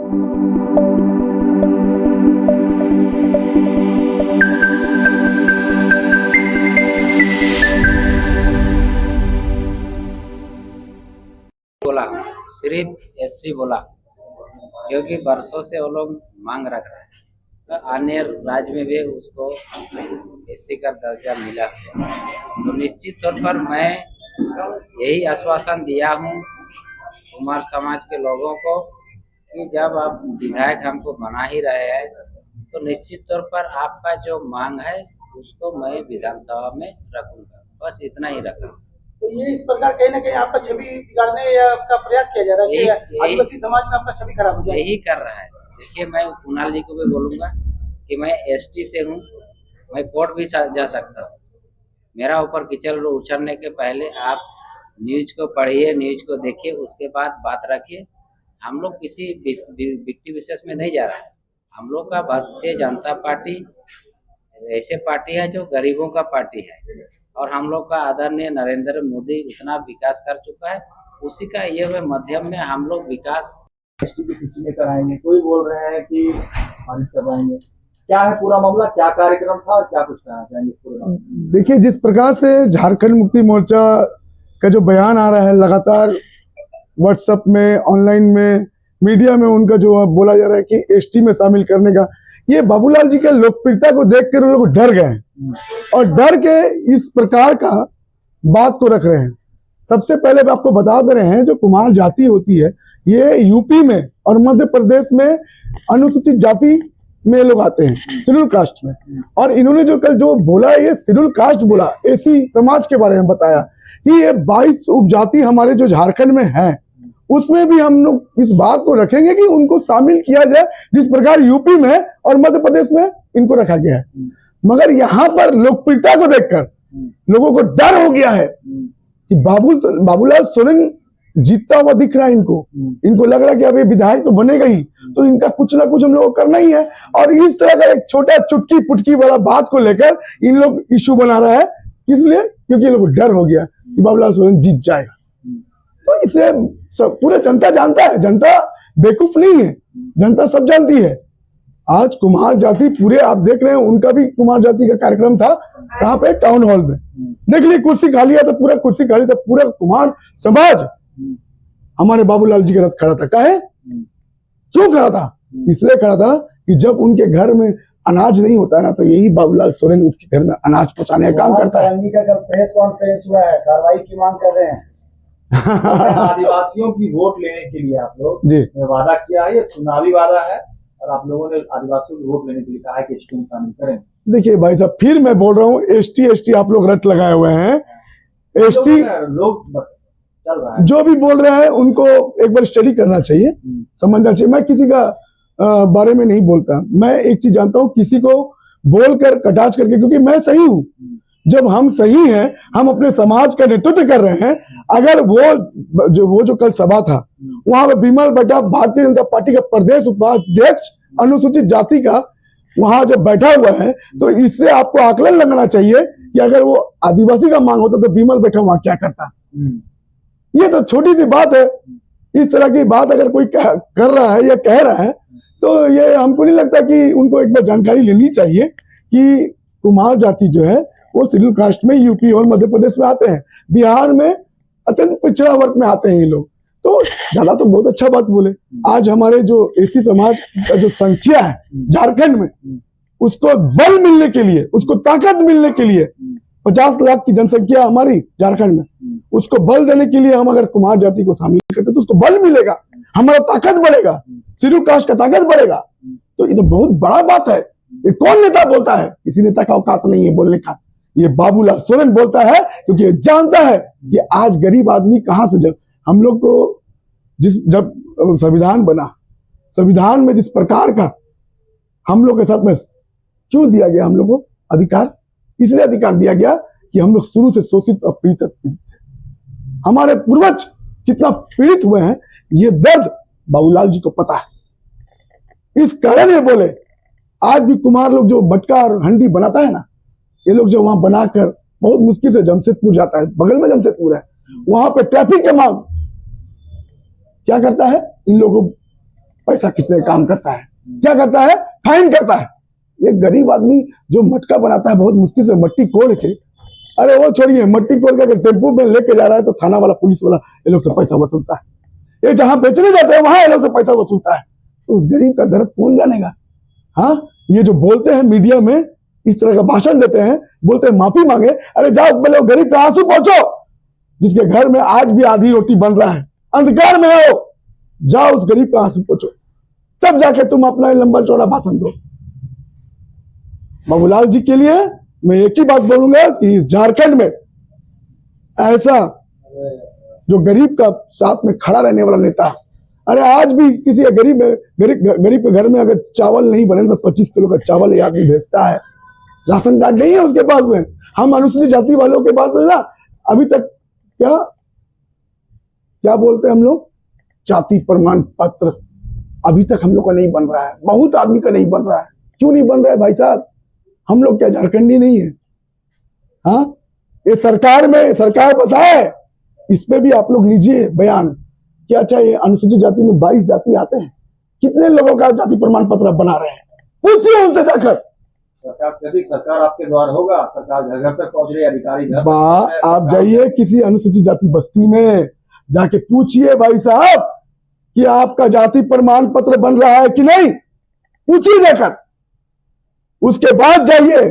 बोला, सिर्फ एससी बोला, क्योंकि बरसों से वो लोग मांग रख रहे हैं। तो अन्य राज्य में भी उसको एससी का दर्जा मिला। तो निश्चित तौर पर मैं यही आश्वासन दिया हूँ कुमार समाज के लोगों को कि जब आप विधायक हमको बना ही रहे हैं तो निश्चित तौर पर आपका जो मांग है उसको मैं विधानसभा में रखूंगा। बस इतना ही रखा। तो ये इस प्रकार कहीं ना कहीं आपका छवि बिगाड़ने का प्रयास किया जा रहा है कि आदिवासी समाज में आपका छवि खराब हो जाए। यही कर रहा है। देखिए, मैं कुणाल जी को भी बोलूंगा कि मैं एसटी से हूँ, मैं कोर्ट भी जा सकता हूँ। मेरा ऊपर कीचड़ उछलने के पहले आप न्यूज को पढ़िए, न्यूज को देखिए, उसके बाद बात रखिए। हम लोग किसी व्यक्ति विशेष में नहीं जा रहा है। हम लोग का भारतीय जनता पार्टी ऐसे पार्टी है जो गरीबों का पार्टी है और हम लोग का आदरणीय नरेंद्र मोदी उतना विकास कर चुका है, उसी का ये हुए माध्यम में हम लोग विकास एसटी की सूची में कराएंगे। कोई बोल रहे हैं कि खारिज करवाएंगे। क्या है पूरा मामला, क्या कार्यक्रम था और क्या कुछ कहना चाहेंगे पूरा? देखिए, जिस प्रकार से झारखंड मुक्ति मोर्चा का जो बयान आ रहा है लगातार व्हाट्सएप में, ऑनलाइन में, मीडिया में उनका जो बोला जा रहा है कि एसटी में शामिल करने का, ये बाबूलाल जी के लोकप्रियता को देखकर लोग डर गए हैं और डर के इस प्रकार का बात को रख रहे हैं। सबसे पहले आपको बता दे रहे हैं, जो कुमार जाति होती है ये यूपी में और मध्य प्रदेश में अनुसूचित जाति में लोग आते हैं, शेड्यूल कास्ट में। और इन्होंने जो कल जो बोला, ये शेड्यूल कास्ट बोला, एसी समाज के बारे में बताया कि ये 22 उपजाति हमारे जो झारखंड में है उसमें भी हम लोग इस बात को रखेंगे कि उनको शामिल किया जाए, जिस प्रकार यूपी में और मध्य प्रदेश में इनको रखा गया है। मगर यहाँ पर लोकप्रियता को देखकर लोगों को डर हो गया है कि बाबूलाल सोरेन जीतता हुआ दिख रहा है इनको लग रहा है कि अब ये विधायक तो बनेगा ही, तो इनका कुछ ना कुछ हम लोग को करना ही है। और इस तरह का एक छोटा चुटकी पुटकी वाला बात को लेकर इन लोग इश्यू बना रहा है। इसलिए क्योंकि लोगों को डर हो गया कि बाबूलाल सोरेन जीत जाएगा। तो इसे सब पूरा जनता जानता है, जनता बेवकूफ नहीं है, जनता सब जानती है। आज कुमार जाति पूरे आप देख रहे हैं, उनका भी कुमार जाति का कार्यक्रम था, कहाँ पे, टाउन हॉल में। देख ली कुर्सी खाली है तो पूरा कुर्सी खाली था, पूरा कुमार समाज हमारे बाबूलाल जी के साथ खड़ा था। काहे, क्यों खड़ा था? इसलिए खड़ा था कि जब उनके घर में अनाज नहीं होता है ना, तो यही बाबूलाल सोरेन उसके घर में अनाज पहुंचाने का काम करता है। प्रेस कॉन्फ्रेंस हुआ है, कार्रवाई की मांग कर रहे हैं। आदिवासियों की वोट लेने के लिए आप लोग ने वादा किया है, ये चुनावी वादा है और आप लोगों ने आदिवासियों की वोट लेने के लिए कहा है कि एसटी में शामिल करें। देखिए भाई साहब, फिर मैं बोल रहा हूँ, एसटी आप लोग रट लगाए हुए हैं। एसटी लोग चल रहा है, जो भी बोल रहे हैं उनको एक बार स्टडी करना चाहिए, समझना चाहिए। मैं किसी का बारे में नहीं बोलता, मैं एक चीज जानता हूँ, किसी को बोलकर कटाक्ष करके, क्योंकि मैं सही हूँ। जब हम सही हैं, हम अपने समाज का नेतृत्व कर रहे हैं। अगर वो जो कल सभा था, वहां पे विमल बेटा भारतीय जनता पार्टी का प्रदेश उपाध्यक्ष अनुसूचित जाति का वहां जब बैठा हुआ है, तो इससे आपको आकलन लगाना चाहिए कि अगर वो आदिवासी का मांग होता तो विमल बेटा वहां क्या करता। ये तो छोटी सी बात है। इस तरह की बात अगर कोई कर रहा है या कह रहा है, तो ये हमको नहीं लगता कि उनको एक बार जानकारी लेनी चाहिए कि कुमार जाति जो है वो शेड्यूल कास्ट में यूपी और मध्य प्रदेश में आते हैं, बिहार में अत्यंत पिछड़ा वर्ग में आते हैं ये लोग। तो दादा तो बहुत अच्छा बात बोले। आज हमारे जो एसी समाज का जो संख्या है झारखंड में, उसको बल मिलने के लिए, उसको ताकत मिलने के लिए, 50 लाख की जनसंख्या हमारी झारखंड में, उसको बल देने के लिए हम अगर कुमार जाति को शामिल करते तो उसको बल मिलेगा, हमारा ताकत बढ़ेगा, शेड्यूल कास्ट का ताकत बढ़ेगा। तो ये तो बहुत बड़ा बात है। ये कौन नेता बोलता है? किसी नेता का औकात नहीं है बोलने का। ये बाबूलाल सोरेन बोलता है, क्योंकि ये जानता है कि आज गरीब आदमी कहां से, जब हम लोग को जब संविधान बना, संविधान में जिस प्रकार का हम लोग के साथ में क्यों दिया गया हम लोग को अधिकार, इसलिए अधिकार दिया गया कि हम लोग शुरू से शोषित और पीड़ित थे। हमारे पूर्वज कितना पीड़ित हुए हैं, ये दर्द बाबूलाल जी को पता है। इस कारण ये बोले, आज भी कुमार लोग जो मटका और हंडी बनाता है ना, ये लोग जो वहां बनाकर बहुत मुश्किल से जमशेदपुर जाता है, बगल में जमशेदपुर है, वहां पे ट्रैफिक के मांग क्या करता है, इन लोगों को पैसा खींचने का काम करता है। क्या करता है? फाइन करता है। ये गरीब आदमी जो मटका बनाता है बहुत मुश्किल से मट्टी कोड़ के, अरे वो छोड़िए, मट्टी कोड़ के अगर टेम्पो में लेके जा रहा है तो थाना वाला पुलिस वाला ये लोग से पैसा वसूलता है। ये जहां बेचने जाते हैं वहां ये लोग से पैसा वसूलता है। तो उस गरीब का दर्द कौन जानेगा? हाँ, ये जो बोलते हैं मीडिया में, इस तरह का भाषण देते हैं, बोलते हैं माफी मांगे, अरे जाओ पहले वो गरीब का आंसू पहुंचो, जिसके घर में आज भी आधी रोटी बन रहा है, अंधकार में हो, जाओ उस गरीब का आंसू पहुंचो, तब जाके तुम अपना लंबा चौड़ा भाषण दो। बाबूलाल जी के लिए मैं एक ही बात बोलूंगा कि झारखंड में ऐसा जो गरीब का साथ में खड़ा रहने वाला नेता, अरे आज भी किसी गरीब के घर में अगर चावल नहीं बने तो 25 किलो का चावल एक आदमी भेजता है। राशन कार्ड नहीं है उसके पास में। हम अनुसूचित जाति वालों के पास में ना अभी तक क्या बोलते हैं हम लोग, जाति प्रमाण पत्र अभी तक हम लोग का नहीं बन रहा है। बहुत आदमी का नहीं बन रहा है। क्यों नहीं बन रहा है भाई साहब? हम लोग क्या झारखंडी नहीं है? हाँ, ये सरकार बताए, इस पे भी आप लोग लीजिए बयान। क्या चाहिए? अनुसूचित जाति में 22 जाति आते हैं, कितने लोगों का जाति प्रमाण पत्र बना रहे हैं? पूछिए उनसे जाकर। सरकार आपके द्वार होगा, सरकार घर घर तक पहुंच रही है, अधिकारी घर आप जाइए किसी अनुसूचित जाति बस्ती में, जाके पूछिए भाई साहब कि आपका जाति प्रमाण पत्र बन रहा है कि नहीं, पूछिए जाकर। उसके बाद जाइए,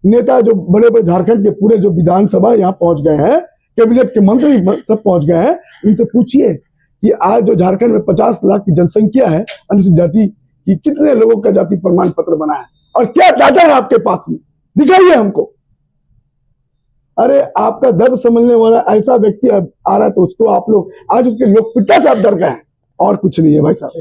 नेता जो बड़े बड़े झारखंड के पूरे जो विधानसभा यहाँ पहुंच गए हैं, कैबिनेट के मंत्री सब पहुंच गए हैं, उनसे पूछिए कि आज जो झारखंड में 50 लाख की जनसंख्या है, अनुसूचित जाति की कितने लोगों का जाति प्रमाण पत्र बना है और क्या डाटा है आपके पास में, दिखाइए हमको। अरे आपका दर्द समझने वाला ऐसा व्यक्ति आ रहा है तो उसको आप लोग आज उसके लोकप्रियता से आप डर गए हैं, और कुछ नहीं है भाई साहब।